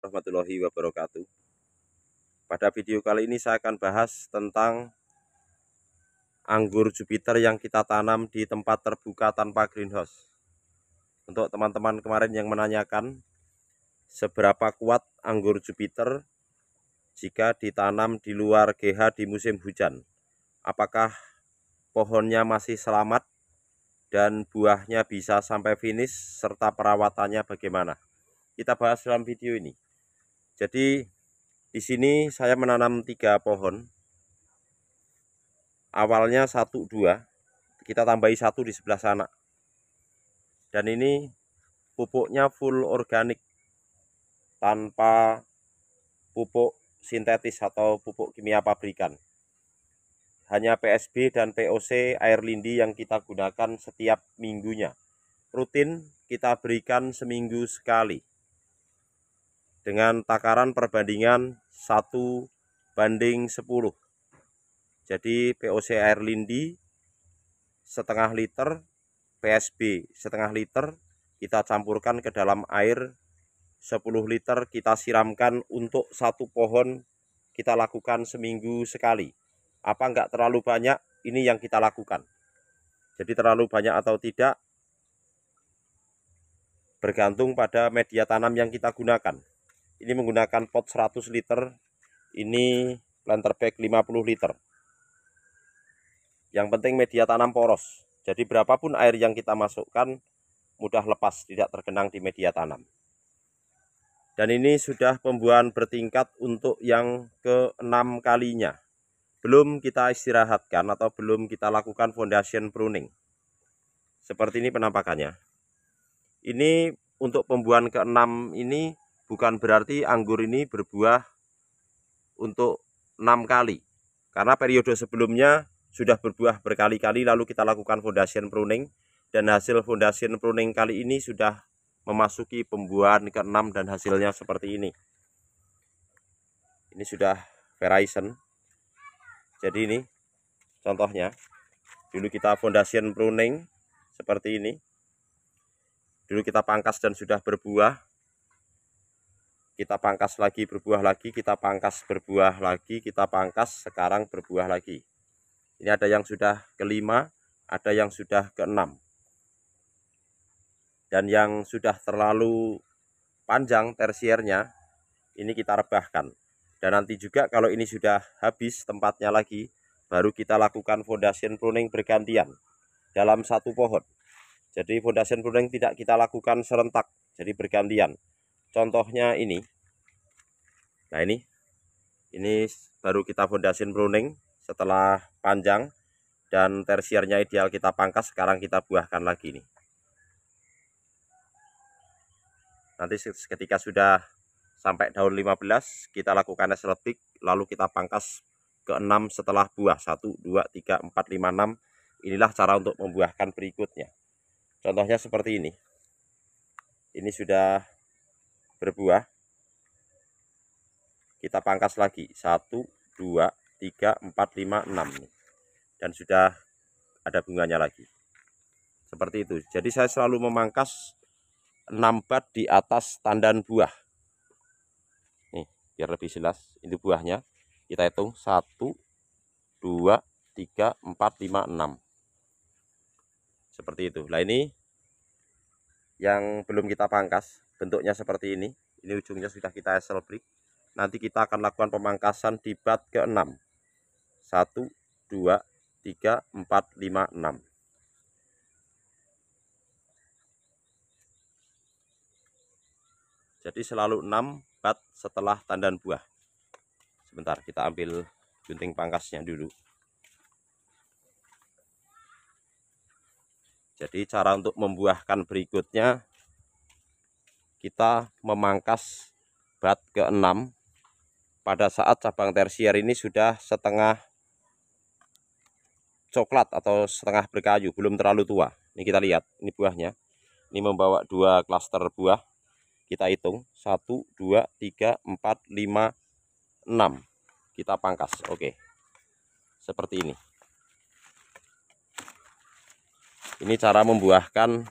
Warahmatullahi wabarakatuh. Pada video kali ini saya akan bahas tentang anggur Jupiter yang kita tanam di tempat terbuka tanpa greenhouse. Untuk teman-teman kemarin yang menanyakan seberapa kuat anggur Jupiter jika ditanam di luar GH di musim hujan, apakah pohonnya masih selamat dan buahnya bisa sampai finish serta perawatannya bagaimana? Kita bahas dalam video ini. Jadi di sini saya menanam 3 pohon. Awalnya 1, 2, kita tambahi 1 di sebelah sana. Dan ini pupuknya full organik, tanpa pupuk sintetis atau pupuk kimia pabrikan. Hanya PSB dan POC air lindi yang kita gunakan setiap minggunya. Rutin kita berikan seminggu sekali. Dengan takaran perbandingan 1:10. Jadi POC air lindi setengah liter, PSB setengah liter, kita campurkan ke dalam air 10 liter, kita siramkan untuk 1 pohon, kita lakukan seminggu sekali. Apa enggak terlalu banyak? Ini yang kita lakukan. Jadi terlalu banyak atau tidak bergantung pada media tanam yang kita gunakan. Ini menggunakan pot 100 liter, ini planter bag 50 liter. Yang penting media tanam poros. Jadi berapapun air yang kita masukkan mudah lepas, tidak tergenang di media tanam. Dan ini sudah pembuahan bertingkat untuk yang ke-6 kalinya. Belum kita istirahatkan atau belum kita lakukan foundation pruning. Seperti ini penampakannya. Ini untuk pembuahan ke-6 ini bukan berarti anggur ini berbuah untuk 6 kali. Karena periode sebelumnya sudah berbuah berkali-kali, lalu kita lakukan foundation pruning, dan hasil foundation pruning kali ini sudah memasuki pembuahan ke-6 dan hasilnya seperti ini. Ini sudah Verizon. Jadi ini contohnya. Dulu kita foundation pruning seperti ini. Dulu kita pangkas dan sudah berbuah. Kita pangkas lagi, berbuah lagi, kita pangkas, berbuah lagi, kita pangkas, sekarang berbuah lagi. Ini ada yang sudah ke-5, ada yang sudah ke-6. Dan yang sudah terlalu panjang tersiernya, ini kita rebahkan. Dan nanti juga kalau ini sudah habis tempatnya lagi, baru kita lakukan foundation pruning bergantian dalam 1 pohon. Jadi foundation pruning tidak kita lakukan serentak, jadi bergantian. Contohnya ini. Nah ini baru kita foundation pruning setelah panjang dan tersiernya ideal kita pangkas, sekarang kita buahkan lagi nih. Nanti ketika sudah sampai daun 15, kita lakukan eslepik, lalu kita pangkas ke-6 setelah buah. 1, 2, 3, 4, 5, 6. Inilah cara untuk membuahkan berikutnya. Contohnya seperti ini. Ini sudah berbuah. Kita pangkas lagi. 1, 2, 3, 4, 5, 6. Dan sudah ada bunganya lagi. Seperti itu. Jadi saya selalu memangkas 6 bat di atas tandan buah. Nih, biar lebih jelas. Ini buahnya. Kita hitung 1, 2, 3, 4, 5, 6. Seperti itu. Nah ini yang belum kita pangkas, bentuknya seperti ini. Ini ujungnya sudah kita esel break. Nanti kita akan lakukan pemangkasan di bat ke-6. 1, 2, 3, 4, 5, 6. Jadi selalu 6 bat setelah tandan buah. Sebentar, kita ambil gunting pangkasnya dulu. Jadi cara untuk membuahkan berikutnya, kita memangkas bat ke-6 pada saat cabang tersier ini sudah setengah coklat atau setengah berkayu, belum terlalu tua. Ini kita lihat, ini buahnya. Ini membawa 2 klaster buah. Kita hitung 1, 2, 3, 4, 5, 6. Kita pangkas. Oke. Seperti ini. Ini cara membuahkan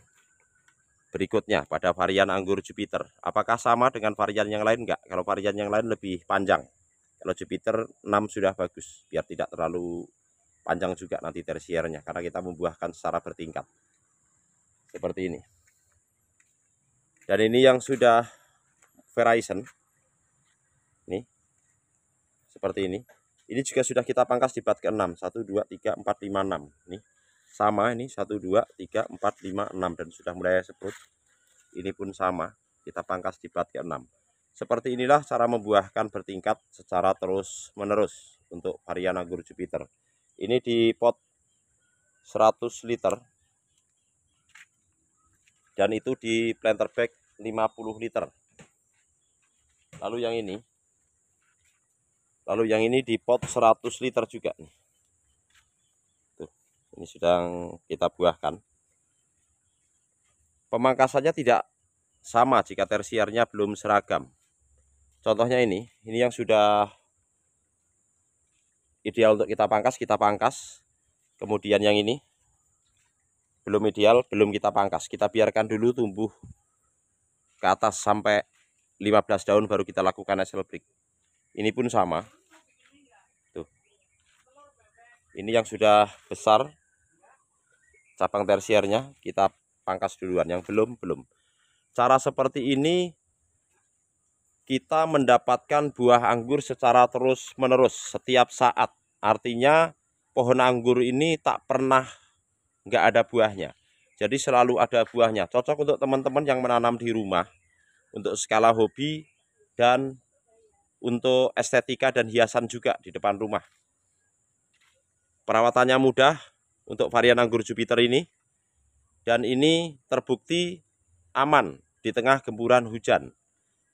berikutnya pada varian anggur Jupiter. Apakah sama dengan varian yang lain? Enggak. Kalau varian yang lain lebih panjang. Kalau Jupiter 6 sudah bagus, biar tidak terlalu panjang juga nanti tersiernya, karena kita membuahkan secara bertingkat. Seperti ini. Dan ini yang sudah Verizon. Nih. Seperti ini. Ini juga sudah kita pangkas di bat ke-6. 1, 2, 3, 4, 5, 6. Nih. Sama ini 1, 2, 3, 4, 5, 6. Dan sudah mulai seprut. Ini pun sama. Kita pangkas di bat ke-6. Seperti inilah cara membuahkan bertingkat secara terus menerus untuk varian anggur Jupiter. Ini di pot 100 liter. Dan itu di planter bag 50 liter. Lalu yang ini di pot 100 liter juga nih. Tuh, ini sedang kita buahkan. Pemangkasannya tidak sama jika tersiernya belum seragam. Contohnya ini yang sudah ideal untuk kita pangkas. Kemudian yang ini belum ideal, belum kita pangkas. Kita biarkan dulu tumbuh ke atas sampai 15 daun baru kita lakukan hasil break. Ini pun sama. Tuh. Ini yang sudah besar cabang tersiernya kita pangkas duluan, yang belum. Cara seperti ini kita mendapatkan buah anggur secara terus menerus setiap saat. Artinya pohon anggur ini tak pernah nggak ada buahnya. Jadi selalu ada buahnya. Cocok untuk teman-teman yang menanam di rumah, untuk skala hobi dan untuk estetika dan hiasan juga di depan rumah. Perawatannya mudah untuk varian anggur Jupiter ini. Dan ini terbukti aman di tengah gemburan hujan.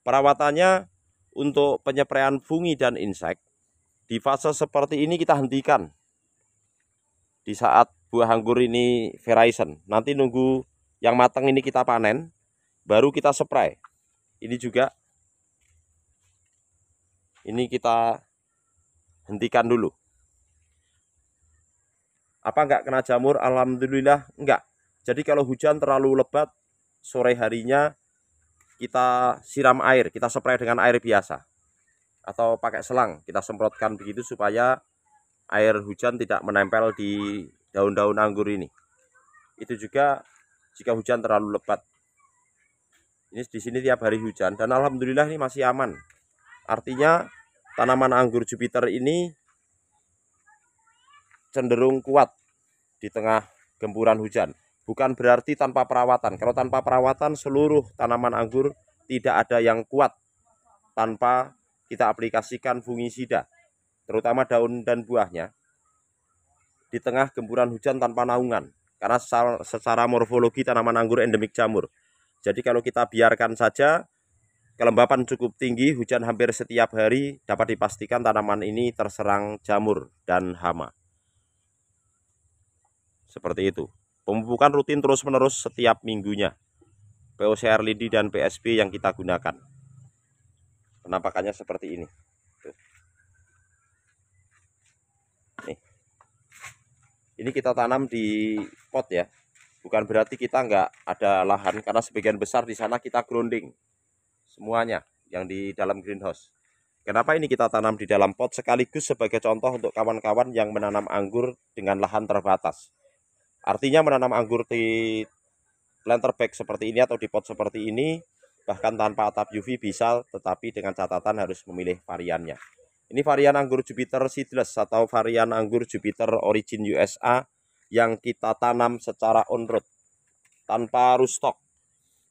Perawatannya untuk penyepraian fungi dan insek, di fase seperti ini kita hentikan. Di saat buah anggur ini Verizon, nanti nunggu yang matang ini kita panen, baru kita spray. Ini juga, ini kita hentikan dulu. Apa enggak kena jamur? Alhamdulillah enggak. Jadi kalau hujan terlalu lebat, sore harinya kita siram air, kita spray dengan air biasa. Atau pakai selang, kita semprotkan begitu supaya air hujan tidak menempel di daun-daun anggur ini. Itu juga jika hujan terlalu lebat. Ini di sini tiap hari hujan dan alhamdulillah ini masih aman. Artinya tanaman anggur Jupiter ini cenderung kuat di tengah gempuran hujan. Bukan berarti tanpa perawatan. Kalau tanpa perawatan seluruh tanaman anggur tidak ada yang kuat tanpa kita aplikasikan fungisida, terutama daun dan buahnya di tengah gempuran hujan tanpa naungan. Karena secara morfologi tanaman anggur endemik jamur. Jadi kalau kita biarkan saja, kelembapan cukup tinggi, hujan hampir setiap hari, dapat dipastikan tanaman ini terserang jamur dan hama. Seperti itu. Pemupukan rutin terus-menerus setiap minggunya. POCR lidi dan PSB yang kita gunakan. Penampakannya seperti ini. Nih. Ini kita tanam di pot ya. Bukan berarti kita nggak ada lahan, karena sebagian besar di sana kita grounding. Semuanya yang di dalam greenhouse. Kenapa ini kita tanam di dalam pot? Sekaligus sebagai contoh untuk kawan-kawan yang menanam anggur dengan lahan terbatas. Artinya menanam anggur di planter bag seperti ini atau di pot seperti ini, bahkan tanpa atap UV bisa, tetapi dengan catatan harus memilih variannya. Ini varian anggur Jupiter seedless atau varian anggur Jupiter origin USA yang kita tanam secara on-road, tanpa rootstock.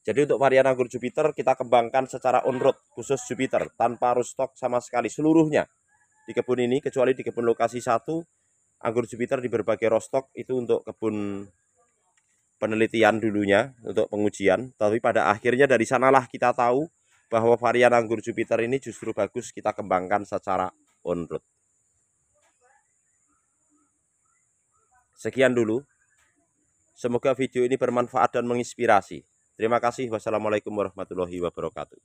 Jadi untuk varian anggur Jupiter kita kembangkan secara on-road, khusus Jupiter, tanpa rootstock sama sekali seluruhnya. Di kebun ini, kecuali di kebun lokasi 1, anggur Jupiter di berbagai rostock itu untuk kebun penelitian dulunya, untuk pengujian. Tapi pada akhirnya dari sanalah kita tahu bahwa varian anggur Jupiter ini justru bagus kita kembangkan secara on-road. Sekian dulu. Semoga video ini bermanfaat dan menginspirasi. Terima kasih. Wassalamualaikum warahmatullahi wabarakatuh.